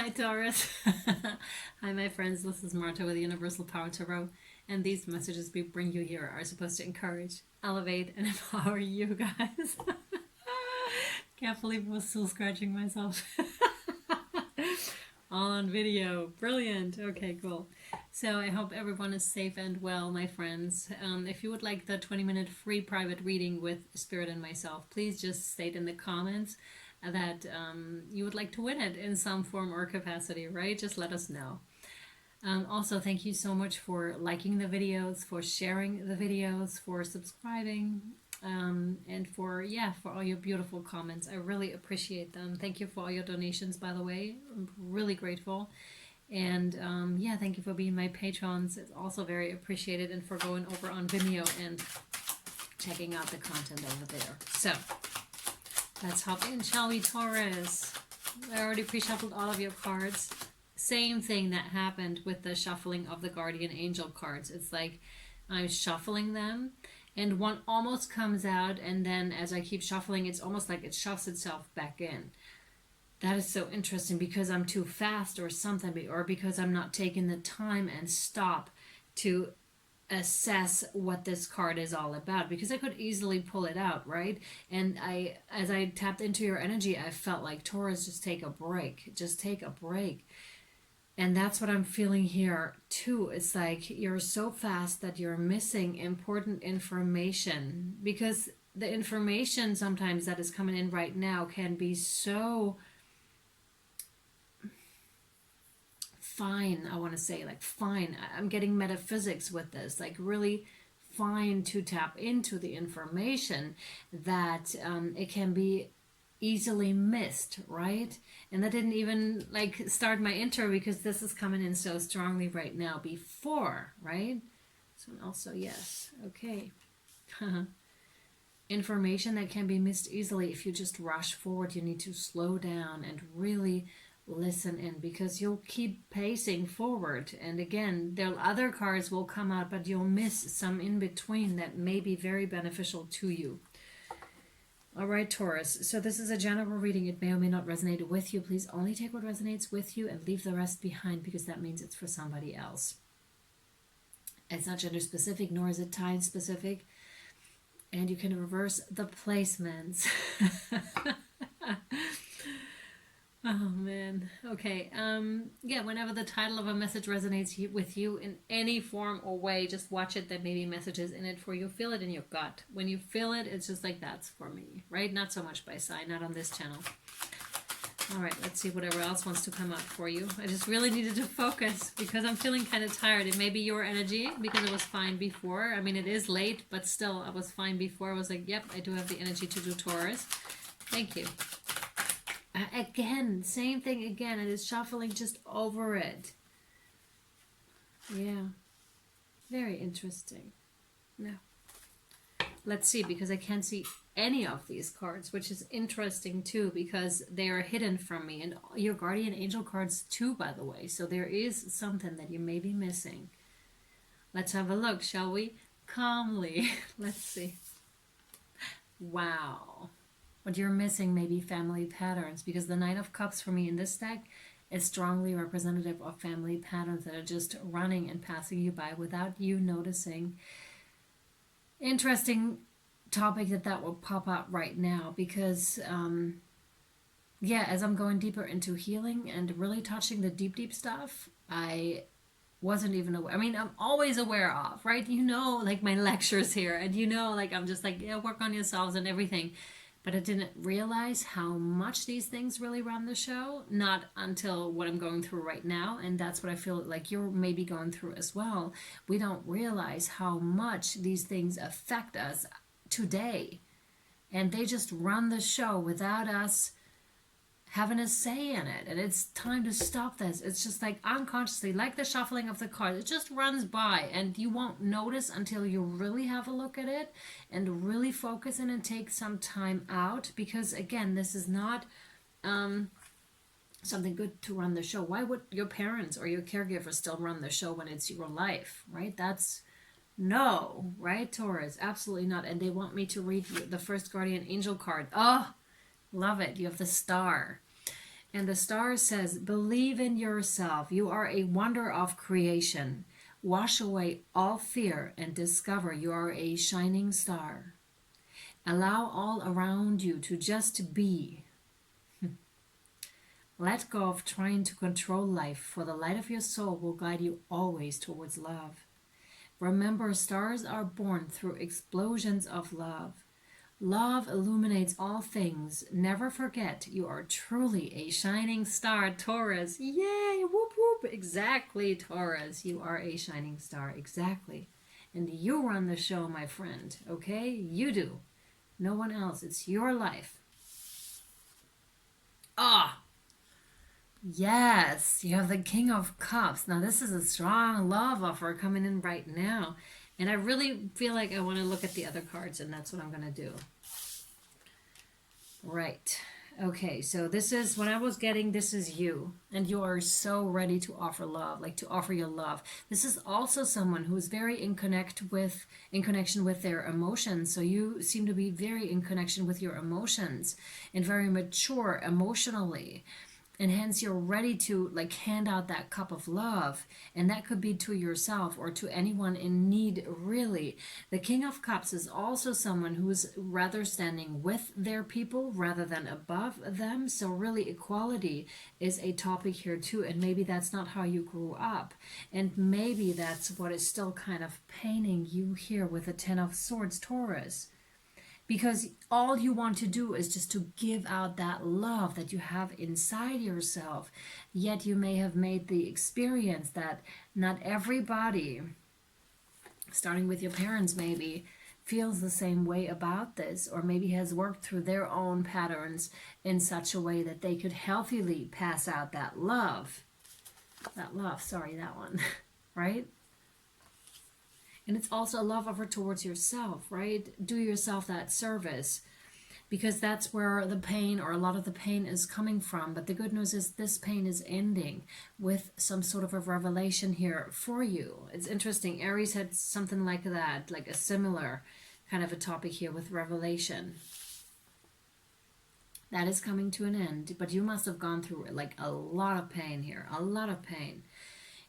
Hi, Taurus. Hi, my friends. This is Marta with Universal Power Tarot, and these messages we bring you here are supposed to encourage, elevate, and empower you guys. Can't believe I was still scratching myself. All on video. Brilliant. Okay, cool. So I hope everyone is safe and well, my friends. If you would like the 20-minute free private reading with Spirit and myself, please just state in the comments that you would like to win it in some form or capacity, right? Just let us know. Also, thank you so much for liking the videos, for sharing the videos, for subscribing, and for all your beautiful comments. I really appreciate them. Thank you for all your donations, by the way. I'm really grateful. And thank you for being my patrons. It's also very appreciated, and for going over on Vimeo and checking out the content over there. So let's hop in, shall we, Taurus? I already pre-shuffled all of your cards. Same thing that happened with the shuffling of the guardian angel cards. It's like I'm shuffling them and one almost comes out, and then as I keep shuffling, it's almost like it shoves itself back in. That is so interesting, because I'm too fast or something, or because I'm not taking the time and stop to assess what this card is all about, because I could easily pull it out, right? And as I tapped into your energy, I felt like, Taurus, just take a break. Just take a break. And that's what I'm feeling here too. It's like you're so fast that you're missing important information, because the information sometimes that is coming in right now can be so fine. I want to say, like, fine. I'm getting metaphysics with this, like really fine to tap into the information that it can be easily missed, right? And that didn't even like start my intro, because this is coming in so strongly right now before, right? So also, yes, okay. Information that can be missed easily if you just rush forward. You need to slow down and really listen in, because you'll keep pacing forward, and again, there other cards will come out, but you'll miss some in between that may be very beneficial to you. All right, Taurus, so this is a general reading. It may or may not resonate with you. Please only take what resonates with you and leave the rest behind, because that means it's for somebody else. It's not gender specific, nor is it time specific, and you can reverse the placements. Oh man. Okay. Whenever the title of a message resonates with you in any form or way, just watch it. There may be messages in it for you. Feel it in your gut. When you feel it, it's just like, that's for me, right? Not so much by sign, not on this channel. All right, let's see whatever else wants to come up for you. I just really needed to focus because I'm feeling kind of tired. It may be your energy, because it was fine before. I mean, it is late, but still, I was fine before. I was like, yep, I do have the energy to do Taurus. Thank you. Again, same thing again. It is shuffling just over it. Yeah. Very interesting. No. Let's see, because I can't see any of these cards, which is interesting too, because they are hidden from me. And your guardian angel cards too, by the way. So there is something that you may be missing. Let's have a look, shall we? Calmly. Let's see. Wow. What you're missing may be family patterns, because the Knight of Cups for me in this deck is strongly representative of family patterns that are just running and passing you by without you noticing. Interesting topic that will pop out right now, because as I'm going deeper into healing and really touching the deep stuff, I wasn't even aware. I mean, I'm always aware of, right? You know, like my lectures here, and you know, like I'm just like, yeah, work on yourselves and everything. But I didn't realize how much these things really run the show, not until what I'm going through right now. And that's what I feel like you're maybe going through as well. We don't realize how much these things affect us today. And they just run the show without us having a say in it. And it's time to stop this. It's just like unconsciously, like the shuffling of the cards, it just runs by, and you won't notice until you really have a look at it and really focus in and take some time out. Because again, this is not something good to run the show. Why would your parents or your caregiver still run the show when it's your life, right? That's no, right, Taurus? Absolutely not. And they want me to read the first guardian angel card. Oh, love it. You have the star. And the star says, believe in yourself. You are a wonder of creation. Wash away all fear and discover you are a shining star. Allow all around you to just be. Let go of trying to control life, for the light of your soul will guide you always towards love. Remember, stars are born through explosions of love. Love illuminates all things. Never forget, you are truly a shining star, Taurus. Yay! Whoop whoop! Exactly, Taurus. You are a shining star. Exactly. And you run the show, my friend. Okay? You do. No one else. It's your life. Ah! Yes, you have the King of Cups. Now, this is a strong love offer coming in right now. And I really feel like I want to look at the other cards, and that's what I'm going to do. Right. Okay, so this is what I was getting. This is you, and you are so ready to offer love, like to offer your love. This is also someone who is very in connection with their emotions. So you seem to be very in connection with your emotions and very mature emotionally. And hence you're ready to like hand out that cup of love, and that could be to yourself or to anyone in need, really. The King of Cups is also someone who's rather standing with their people rather than above them. So really equality is a topic here too, and maybe that's not how you grew up, and maybe that's what is still kind of paining you here with the Ten of Swords, Taurus. Because all you want to do is just to give out that love that you have inside yourself. Yet you may have made the experience that not everybody, starting with your parents maybe, feels the same way about this, or maybe has worked through their own patterns in such a way that they could healthily pass out that love. Right? And it's also a love offer towards yourself, right? Do yourself that service, because that's where the pain, or a lot of the pain, is coming from. But the good news is this pain is ending with some sort of a revelation here for you. It's interesting. Aries had something like that, like a similar kind of a topic here with revelation. That is coming to an end, but you must have gone through like a lot of pain here, a lot of pain.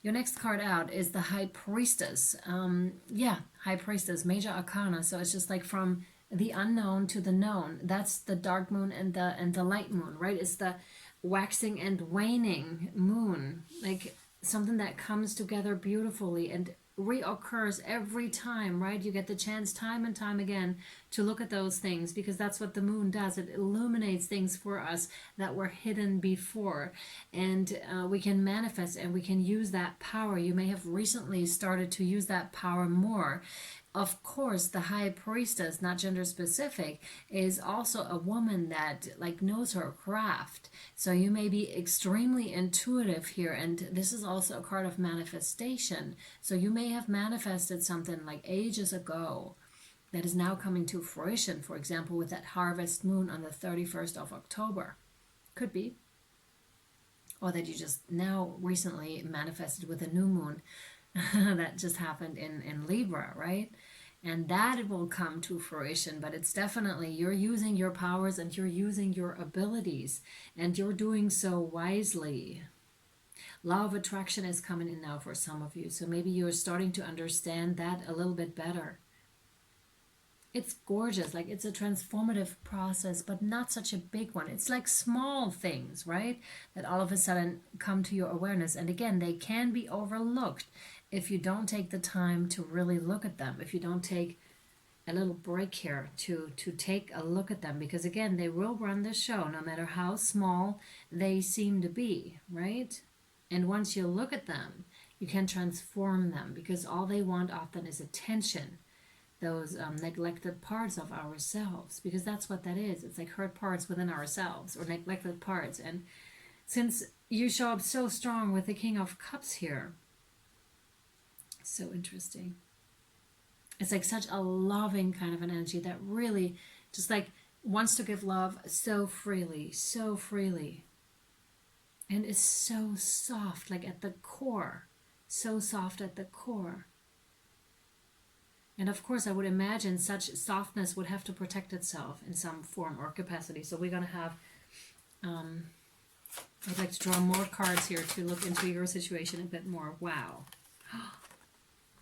Your next card out is the High Priestess. High Priestess, Major Arcana. So it's just like from the unknown to the known. That's the dark moon and the light moon, right? It's the waxing and waning moon, like something that comes together beautifully and reoccurs every time, right? You get the chance time and time again to look at those things, because that's what the moon does. It illuminates things for us that were hidden before, and we can manifest and we can use that power. You may have recently started to use that power more. Of course, the High Priestess, not gender specific, is also a woman that like knows her craft. So you may be extremely intuitive here, and this is also a card of manifestation. So you may have manifested something like ages ago that is now coming to fruition, for example, with that harvest moon on the 31st of October. Could be. Or that you just now recently manifested with a new moon that just happened in Libra, right? And that will come to fruition, but it's definitely you're using your powers and you're using your abilities, and you're doing so wisely. Law of attraction is coming in now for some of you, so maybe you're starting to understand that a little bit better. It's gorgeous, like it's a transformative process, but not such a big one. It's like small things, right, that all of a sudden come to your awareness. And again, they can be overlooked if you don't take the time to really look at them, if you don't take a little break here to take a look at them, because again, they will run the show no matter how small they seem to be, right? And once you look at them, you can transform them, because all they want often is attention, those neglected parts of ourselves, because that's what that is. It's like hurt parts within ourselves, or neglected parts. And since you show up so strong with the King of Cups here, so interesting. It's like such a loving kind of an energy that really just like wants to give love so freely, and is so soft, like at the core, so soft at the core. And of course, I would imagine such softness would have to protect itself in some form or capacity. So we're going to have I'd like to draw more cards here to look into your situation a bit more. Wow.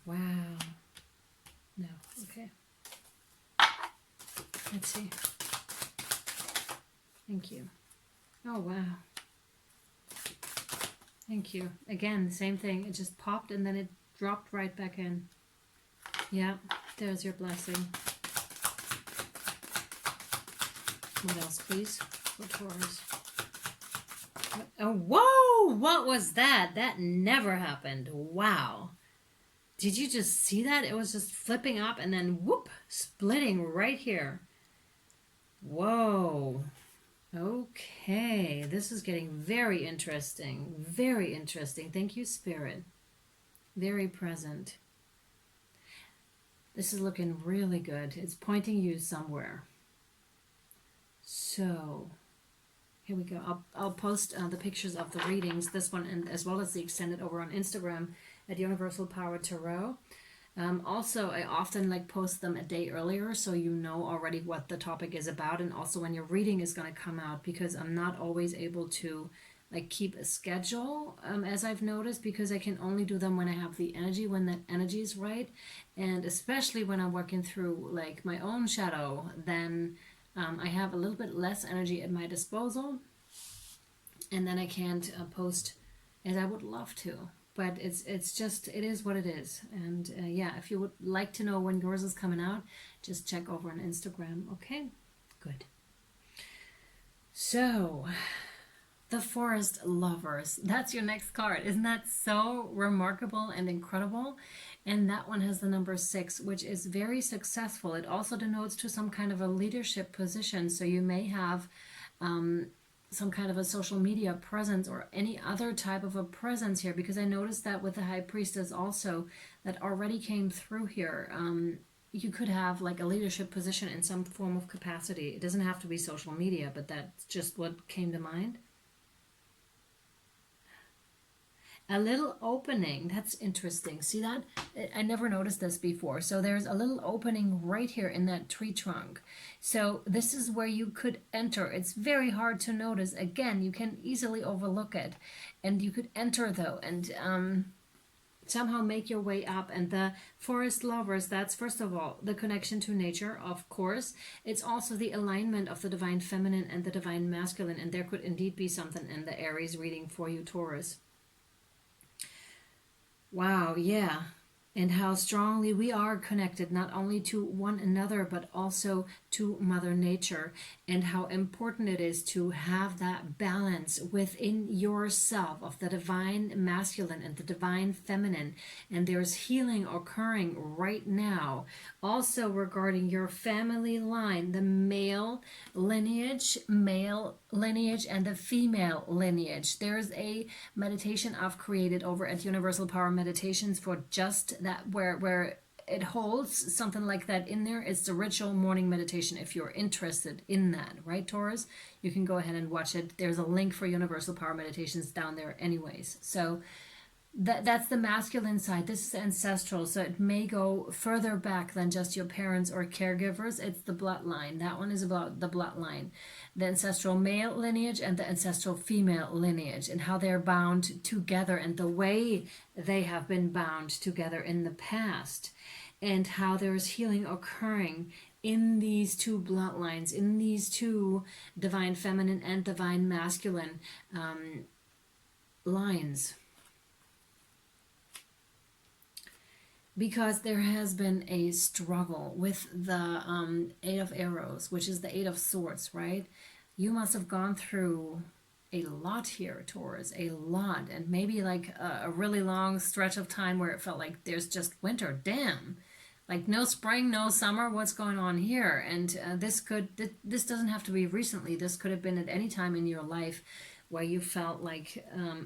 Wow. No. Okay. Let's see. Thank you. Oh, wow. Thank you. Again, the same thing. It just popped and then it dropped right back in. Yeah, there's your blessing. What else, please? For Taurus. Oh, whoa! What was that? That never happened. Wow. Did you just see that? It was just flipping up and then whoop, splitting right here. Whoa. Okay, this is getting very interesting. Very interesting. Thank you, Spirit. Very present. This is looking really good. It's pointing you somewhere. So, here we go. I'll post the pictures of the readings, this one, and as well as the extended over on Instagram at Universal Power Tarot. Also, I often post them a day earlier so you know already what the topic is about, and also when your reading is going to come out, because I'm not always able to keep a schedule, as I've noticed, because I can only do them when I have the energy, when that energy is right, and especially when I'm working through my own shadow, then I have a little bit less energy at my disposal, and then I can't post as I would love to. But it's just, it is what it is. And yeah, if you would like to know when yours is coming out, just check over on Instagram. Okay, good. So, the Forest Lovers. That's your next card. Isn't that so remarkable and incredible? And that one has the number 6, which is very successful. It also denotes to some kind of a leadership position. So you may have some kind of a social media presence or any other type of a presence here, because I noticed that with the High Priestess also, that already came through here. You could have a leadership position in some form of capacity. It doesn't have to be social media, but that's just what came to mind. A little opening. That's interesting. See that? I never noticed this before. So there's a little opening right here in that tree trunk. So this is where you could enter. It's very hard to notice. Again, you can easily overlook it. And you could enter though, and somehow make your way up. And the Forest Lovers, that's first of all the connection to nature, of course. It's also the alignment of the divine feminine and the divine masculine. And there could indeed be something in the Aries reading for you, Taurus. Wow, yeah. And how strongly we are connected not only to one another but also to Mother Nature, and how important it is to have that balance within yourself of the divine masculine and the divine feminine. And there's healing occurring right now. Also regarding your family line, the male lineage, and the female lineage. There's a meditation I've created over at Universal Power Meditations for just that, where it holds something like that in there. It's the ritual morning meditation. If you're interested in that, right, Taurus, you can go ahead and watch it. There's a link for Universal Power Meditations down there anyways. So that's the masculine side. This is ancestral, so it may go further back than just your parents or caregivers. It's the bloodline. That one is about the bloodline, the ancestral male lineage and the ancestral female lineage, and how they're bound together and the way they have been bound together in the past, and how there's healing occurring in these two bloodlines, in these two divine feminine and divine masculine lines. Because there has been a struggle with the 8 of Arrows, which is the 8 of Swords, right? You must have gone through a lot here, Taurus, a lot. And maybe a really long stretch of time where it felt like there's just winter. Damn. No spring, no summer, what's going on here? And this doesn't have to be recently. This could have been at any time in your life where you felt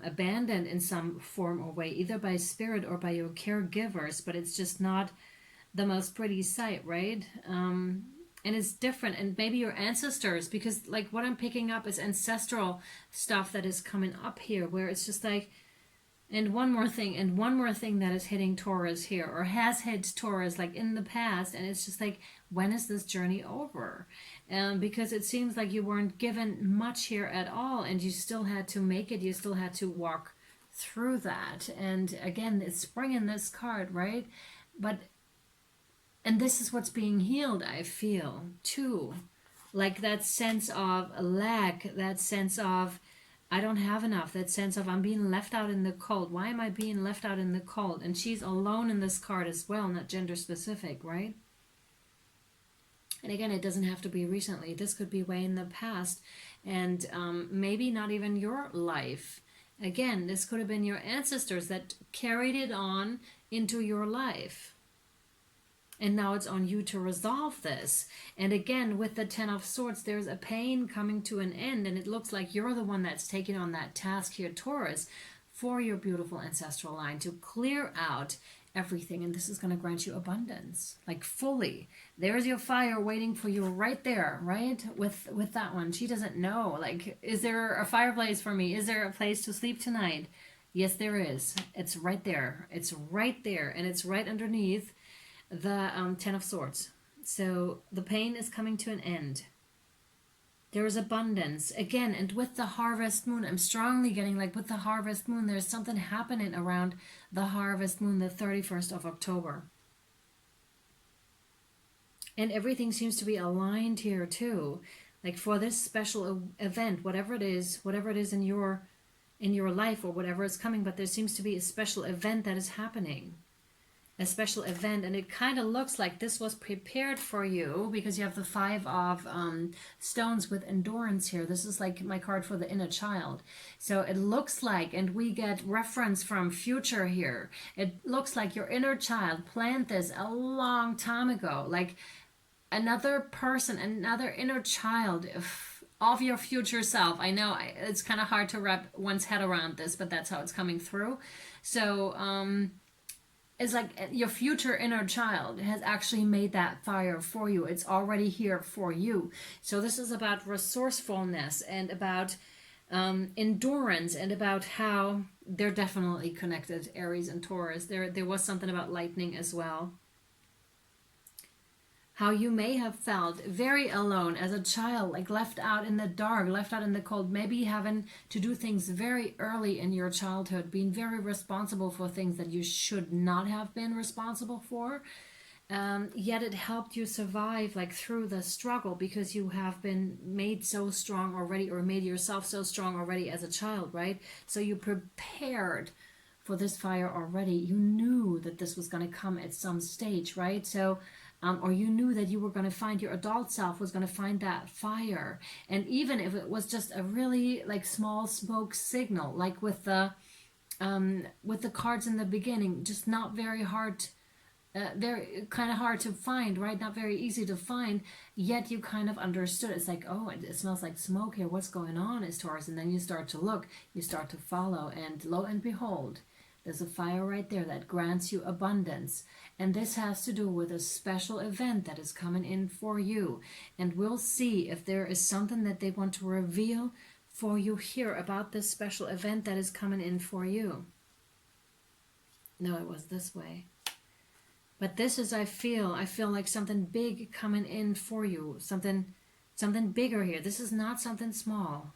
abandoned in some form or way, either by spirit or by your caregivers, but it's just not the most pretty sight, right? And it's different, and maybe your ancestors, because what I'm picking up is ancestral stuff that is coming up here, where it's just And one more thing that is hitting Taurus here, or has hit Taurus like in the past, and it's just like, when is this journey over? Because it seems like you weren't given much here at all, and you still had to make it, you still had to walk through that. And again, it's bringing this card, right? But, and this is what's being healed, I feel, too. Like that sense of lack, that sense of, I don't have enough, that sense of I'm being left out in the cold. Why am I being left out in the cold? And she's alone in this card as well, not gender specific, right? And again, it doesn't have to be recently. This could be way in the past, and maybe not even your life. Again, this could have been your ancestors that carried it on into your life. And now it's on you to resolve this. And again, with the Ten of Swords, there's a pain coming to an end. And it looks like you're the one that's taking on that task here, Taurus, for your beautiful ancestral line to clear out everything. And this is going to grant you abundance, like fully. There's your fire waiting for you right there, right? With that one. She doesn't know. Like, is there a fireplace for me? Is there a place to sleep tonight? Yes, there is. It's right there. It's right there. And it's right underneath the Ten of Swords. So the pain is coming to an end. There is abundance again. And with the harvest moon, I'm strongly getting like with the harvest moon, there's something happening around the harvest moon, the 31st of October. And everything seems to be aligned here too, like for this special event, whatever it is in your life or whatever is coming. But there seems to be a special event that is happening. A special event, and it kind of looks like this was prepared for you because you have the Five of Stones with endurance here. This is like my card for the inner child. So it looks like, and we get reference from future here, it looks like your inner child planned this a long time ago, like another person, another inner child of your future self. I know it's kind of hard to wrap one's head around this, but that's how it's coming through. So it's like your future inner child has actually made that fire for you. It's already here for you. So this is about resourcefulness and about endurance and about how they're definitely connected, Aries and Taurus. There was something about lightning as well. How you may have felt very alone as a child, like left out in the dark, left out in the cold, maybe having to do things very early in your childhood, being very responsible for things that you should not have been responsible for. Yet it helped you survive like through the struggle because you have been made so strong already, or made yourself so strong already as a child, right? So you prepared for this fire already. You knew that this was going to come at some stage, right? So or you knew that you were going to find, your adult self was going to find that fire. And even if it was just a really like small smoke signal, like with the cards in the beginning, just not very hard, very kind of hard to find, right? Not very easy to find, yet you kind of understood. It's like, oh, it smells like smoke here. What's going on, is Taurus? And then you start to look, you start to follow, and lo and behold, there's a fire right there that grants you abundance. And this has to do with a special event that is coming in for you. And we'll see if there is something that they want to reveal for you here about this special event that is coming in for you. No, it was this way. But this is, I feel like something big coming in for you. Something bigger here. This is not something small.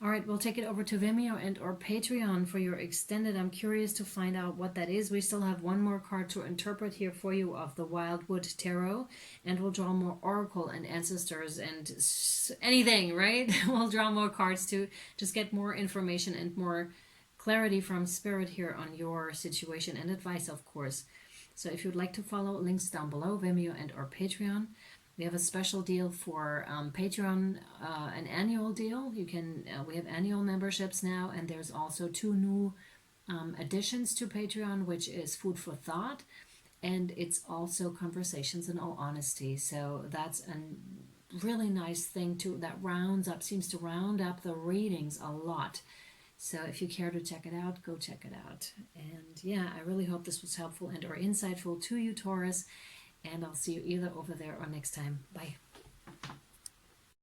All right, we'll take it over to Vimeo and or Patreon for your extended. I'm curious to find out what that is. We still have one more card to interpret here for you of the Wildwood Tarot, and we'll draw more Oracle and Ancestors and anything, right? We'll draw more cards to just get more information and more clarity from Spirit here on your situation and advice, of course. So if you'd like to follow, links down below, Vimeo and or Patreon. We have a special deal for Patreon, an annual deal. You can. We have annual memberships now, and there's also 2 new additions to Patreon, which is Food for Thought, and it's also Conversations in All Honesty. So that's a really nice thing too. That seems to round up the readings a lot. So if you care to check it out, go check it out. And yeah, I really hope this was helpful and or insightful to you, Taurus. And I'll see you either over there or next time. Bye.